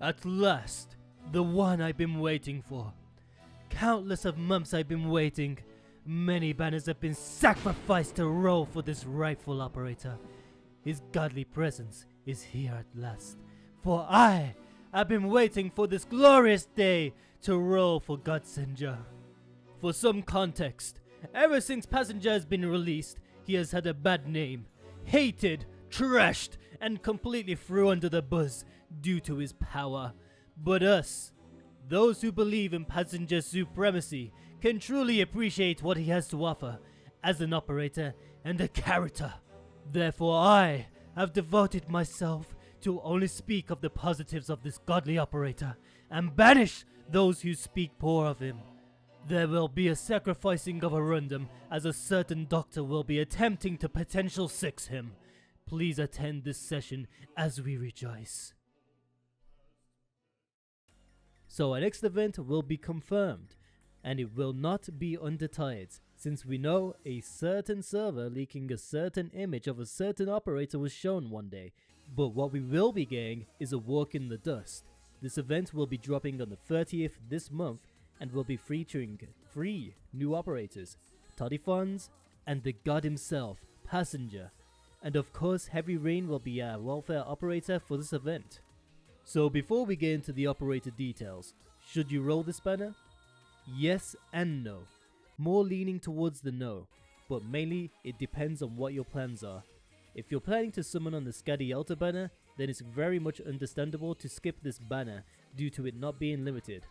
At last, the one I've been waiting for. Countless of months I've been waiting. Many banners have been sacrificed to roll for this rightful operator. His godly presence is here at last. For I have been waiting for this glorious day to roll for GODSSENGER. For some context, ever since Passenger has been released, he has had a bad name. Hated, trashed, and completely thrown under the bus due to his power. But us, those who believe in Passenger's supremacy, can truly appreciate what he has to offer as an operator and a character. Therefore I have devoted myself to only speak of the positives of this godly operator and banish those who speak poor of him. There will be a sacrificing of a random, as a certain doctor will be attempting to potential six him. Please attend this session as we rejoice. So our next event will be confirmed, and it will not be under tides, since we know a certain server leaking a certain image of a certain operator was shown one day. But what we will be getting is a walk in the dust. This event will be dropping on the 30th this month and will be featuring 3 new operators, Toddifons and the god himself, Passenger. And of course Heavyrain will be our welfare operator for this event. So before we get into the operator details, should you roll this banner? Yes and no. More leaning towards the no, but mainly it depends on what your plans are. If you're planning to summon on the Skadi Altar banner, then it's very much understandable to skip this banner due to it not being limited.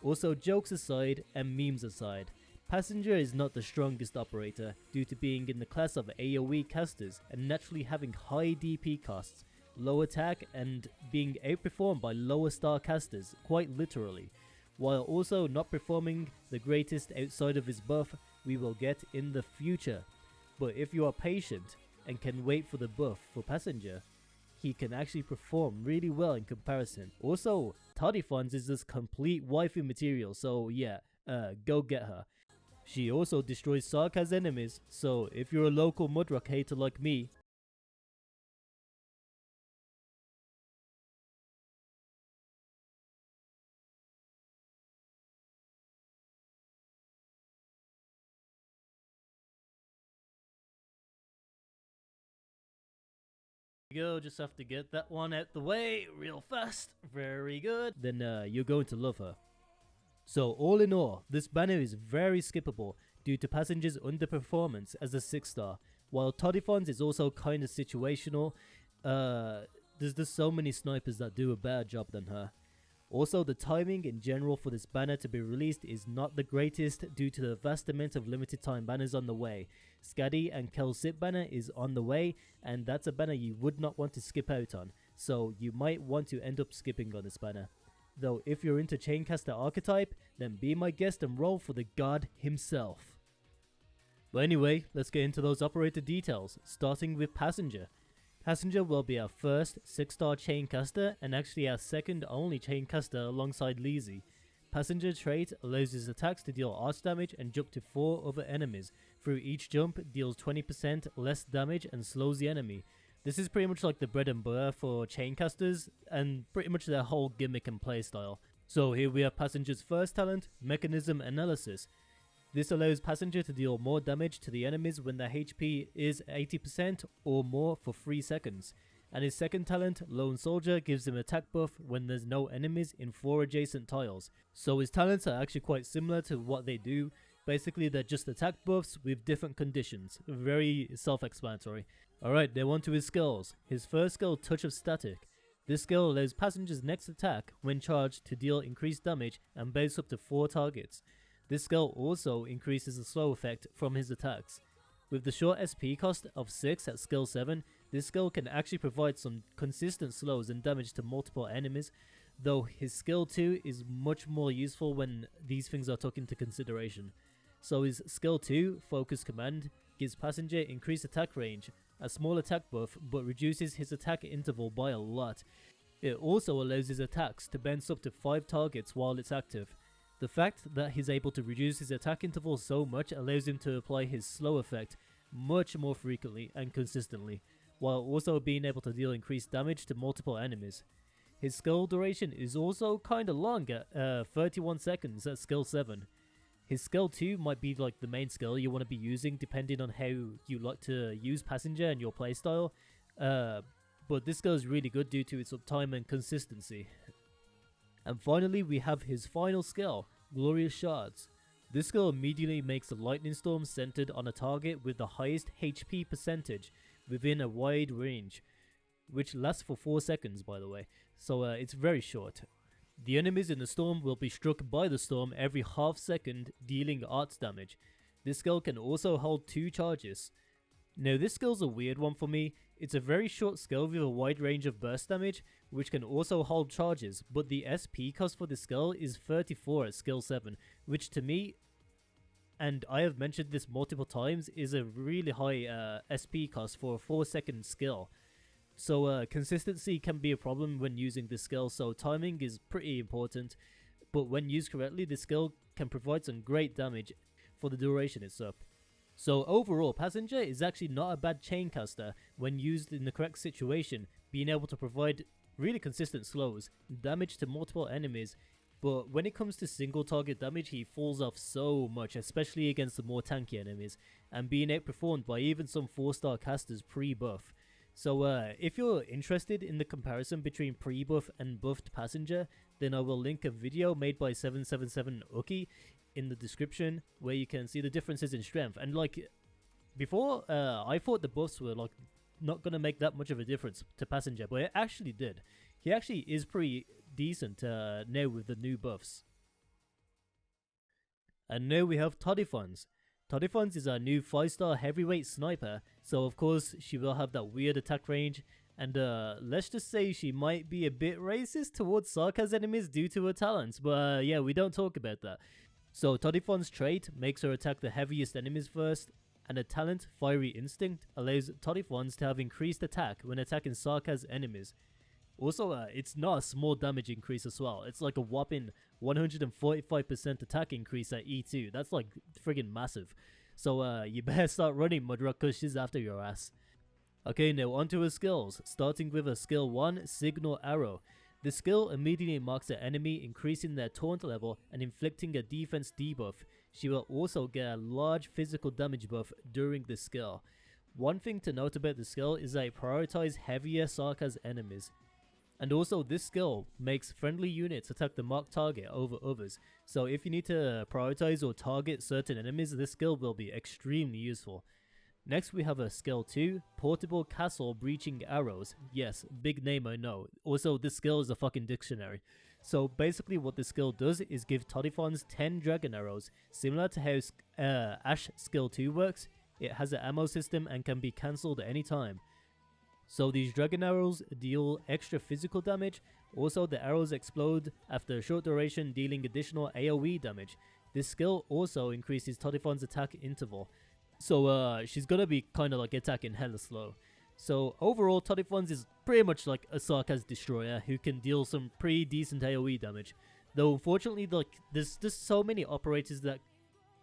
Also, jokes aside and memes aside, Passenger is not the strongest operator due to being in the class of AoE casters and naturally having high DP costs, low attack, and being outperformed by lower star casters quite literally, while also not performing the greatest outside of his buff we will get in the future. But if you are patient and can wait for the buff for Passenger, he can actually perform really well in comparison. Also, Toddifons is this complete waifu material, so yeah, go get her. She also destroys Sarkaz enemies, so if you're a local Mudrock hater like me, go, just have to get that one out the way real fast. Very good. Then you're going to love her. So all in all, this banner is very skippable due to Passenger's underperformance as a 6-star, while Toddifons is also kinda situational. There's just so many snipers that do a better job than her. Also, the timing in general for this banner to be released is not the greatest due to the vast amount of limited time banners on the way. Skadi and Kelsit banner is on the way, and that's a banner you would not want to skip out on, so you might want to end up skipping on this banner. Though if you're into Chaincaster archetype, then be my guest and roll for the god himself. But anyway, let's get into those operator details, starting with Passenger. Passenger will be our first 6-star Chaincaster and actually our second only Chaincaster alongside Leezy. Passenger trait allows his attacks to deal arch damage and jump to 4 other enemies. Through each jump, deals 20% less damage and slows the enemy. This is pretty much like the bread and butter for Chaincasters and pretty much their whole gimmick and playstyle. So here we have Passenger's first talent, Mechanism Analysis. This allows Passenger to deal more damage to the enemies when their HP is 80% or more for 3 seconds. And his second talent, Lone Soldier, gives him attack buff when there's no enemies in 4 adjacent tiles. So his talents are actually quite similar to what they do. Basically they're just attack buffs with different conditions. Very self-explanatory. Alright, then on to his skills. His first skill, Touch of Static. This skill allows Passenger's next attack, when charged, to deal increased damage and bounce up to 4 targets. This skill also increases the slow effect from his attacks. With the short SP cost of 6 at skill 7, this skill can actually provide some consistent slows and damage to multiple enemies, though his skill 2 is much more useful when these things are taken into consideration. So his skill 2, Focus Command, gives Passenger increased attack range, a small attack buff, but reduces his attack interval by a lot. It also allows his attacks to bounce up to 5 targets while it's active. The fact that he's able to reduce his attack interval so much allows him to apply his slow effect much more frequently and consistently, while also being able to deal increased damage to multiple enemies. His skill duration is also kinda long at 31 seconds at skill 7. His skill 2 might be like the main skill you want to be using depending on how you like to use Passenger and your playstyle. But this skill is really good due to its uptime and consistency. And finally we have his final skill, Glorious Shards. This skill immediately makes a lightning storm centered on a target with the highest HP percentage within a wide range, which lasts for 4 seconds by the way, so it's very short. The enemies in the storm will be struck by the storm every half second, dealing arts damage. This skill can also hold 2 charges. Now this skill's a weird one for me. It's a very short skill with a wide range of burst damage, which can also hold charges, but the SP cost for this skill is 34 at skill 7, which to me, and I have mentioned this multiple times, is a really high SP cost for a 4-second skill. So consistency can be a problem when using this skill, so timing is pretty important, but when used correctly this skill can provide some great damage for the duration it's up. So overall, Passenger is actually not a bad chaincaster when used in the correct situation, being able to provide really consistent slows, damage to multiple enemies, but when it comes to single target damage he falls off so much, especially against the more tanky enemies, and being outperformed by even some 4-star casters pre-buff. So if you're interested in the comparison between pre-buff and buffed Passenger, then I will link a video made by 777uki in the description where you can see the differences in strength. And like before, I thought the buffs were like not gonna make that much of a difference to Passenger, but it actually did. He actually is pretty decent now with the new buffs. And now we have Toddifons. Toddifons is our new 5-star heavyweight sniper, so of course she will have that weird attack range, and let's just say she might be a bit racist towards Sarkaz enemies due to her talents, but yeah, we don't talk about that. So Toddifons' trait makes her attack the heaviest enemies first, and a talent, Fiery Instinct, allows Toddifons to have increased attack when attacking Sarkaz enemies. Also, it's not a small damage increase as well. It's like a whopping 145% attack increase at E2. That's like friggin' massive. So you better start running, Mudrock, cause she's after your ass. Okay, now onto her skills. Starting with her skill 1, Signal Arrow. The skill immediately marks an enemy, increasing their taunt level and inflicting a defense debuff. She will also get a large physical damage buff during the skill. One thing to note about the skill is that it prioritizes heavier Sarkaz enemies. And also this skill makes friendly units attack the marked target over others, so if you need to prioritize or target certain enemies, this skill will be extremely useful. Next we have a skill 2, Portable Castle Breaching Arrows. Yes, big name I know. Also this skill is a fucking dictionary. So basically what this skill does is give Toddifons 10 dragon arrows. Similar to how Ash skill 2 works, it has an ammo system and can be cancelled at any time. So these dragon arrows deal extra physical damage. Also the arrows explode after a short duration, dealing additional AoE damage. This skill also increases Toddifons' attack interval. So she's gonna be kinda like attacking hella slow. So overall Toddifons is pretty much like a Sarkaz destroyer who can deal some pretty decent AoE damage. Though unfortunately like there's just so many operators that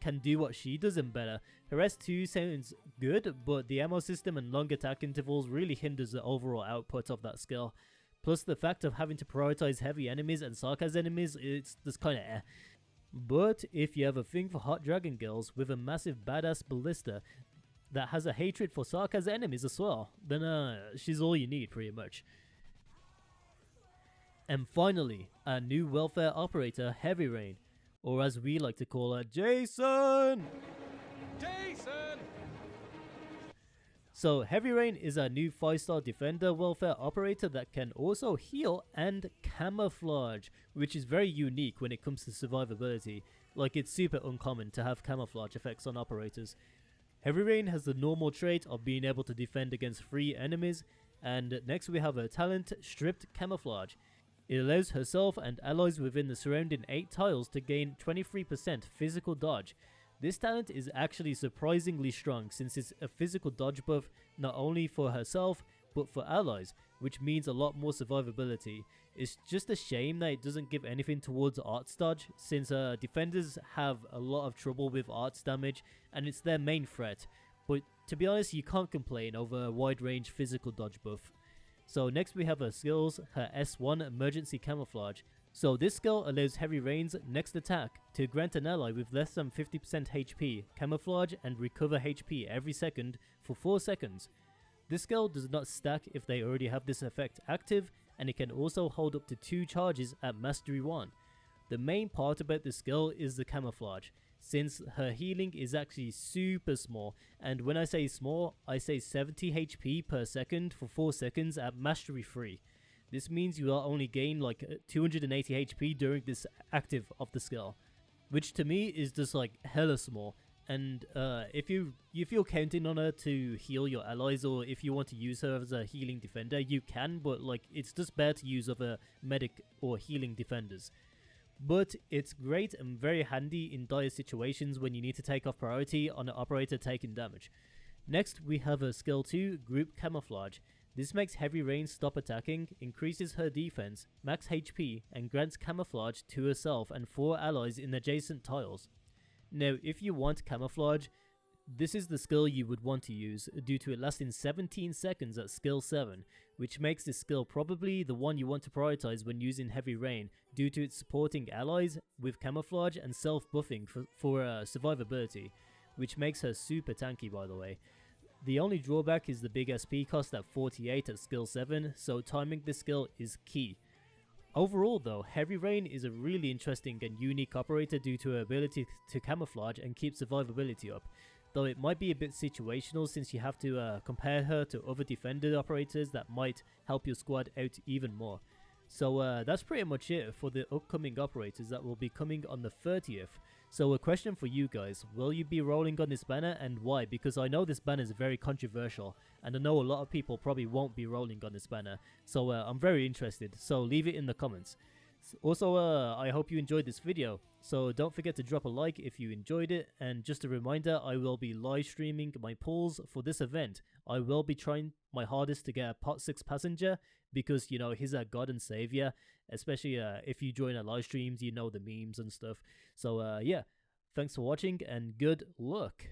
can do what she does and better. Her S2 sounds good, but the ammo system and long attack intervals really hinders the overall output of that skill. Plus the fact of having to prioritize heavy enemies and Sarkaz enemies, it's just kinda eh. But if you have a thing for hot dragon girls with a massive badass ballista that has a hatred for Sarkaz enemies as well, then she's all you need pretty much. And finally, our new welfare operator, Heavyrain. Or as we like to call her, Jason! Jason! So Heavyrain is our new 5-star defender welfare operator that can also heal and camouflage, which is very unique when it comes to survivability. Like it's super uncommon to have camouflage effects on operators. Heavyrain has the normal trait of being able to defend against 3 enemies, and next we have her talent, Stripped Camouflage. It allows herself and allies within the surrounding 8 tiles to gain 23% physical dodge. This talent is actually surprisingly strong since it's a physical dodge buff not only for herself but for allies, which means a lot more survivability. It's just a shame that it doesn't give anything towards arts dodge, since defenders have a lot of trouble with arts damage and it's their main threat. But to be honest, you can't complain over a wide range physical dodge buff. So next we have her skills, her S1 Emergency Camouflage. So this skill allows Heavyrain's next attack to grant an ally with less than 50% HP, camouflage and recover HP every second for 4 seconds. This skill does not stack if they already have this effect active, and it can also hold up to 2 charges at Mastery 1. The main part about this skill is the camouflage, since her healing is actually super small, and when I say small, I say 70 HP per second for 4 seconds at Mastery 3. This means you will only gain like 280 HP during this active of the skill, which to me is just like hella small. And if you're counting on her to heal your allies, or if you want to use her as a healing defender, you can, but like it's just better to use other medic or healing defenders. But it's great and very handy in dire situations when you need to take off priority on an operator taking damage. Next we have her skill 2, Group Camouflage. This makes Heavyrain stop attacking, increases her defense, max HP, and grants camouflage to herself and 4 allies in adjacent tiles. Now, if you want camouflage, this is the skill you would want to use due to it lasting 17 seconds at skill 7, which makes this skill probably the one you want to prioritize when using Heavyrain due to its supporting allies with camouflage and self-buffing for survivability, which makes her super tanky, by the way. The only drawback is the big SP cost at 48 at skill 7, so timing this skill is key. Overall though, Heavyrain is a really interesting and unique operator due to her ability to camouflage and keep survivability up, though it might be a bit situational since you have to compare her to other defender operators that might help your squad out even more. So that's pretty much it for the upcoming operators that will be coming on the 30th. So a question for you guys, will you be rolling on this banner and why? Because I know this banner is very controversial and I know a lot of people probably won't be rolling on this banner. So I'm very interested, so leave it in the comments. Also, I hope you enjoyed this video, so don't forget to drop a like if you enjoyed it, and just a reminder, I will be live streaming my pulls for this event. I will be trying my hardest to get a pot 6 passenger, because, you know, he's our god and savior, especially if you join our live streams, you know the memes and stuff. So yeah, thanks for watching and good luck.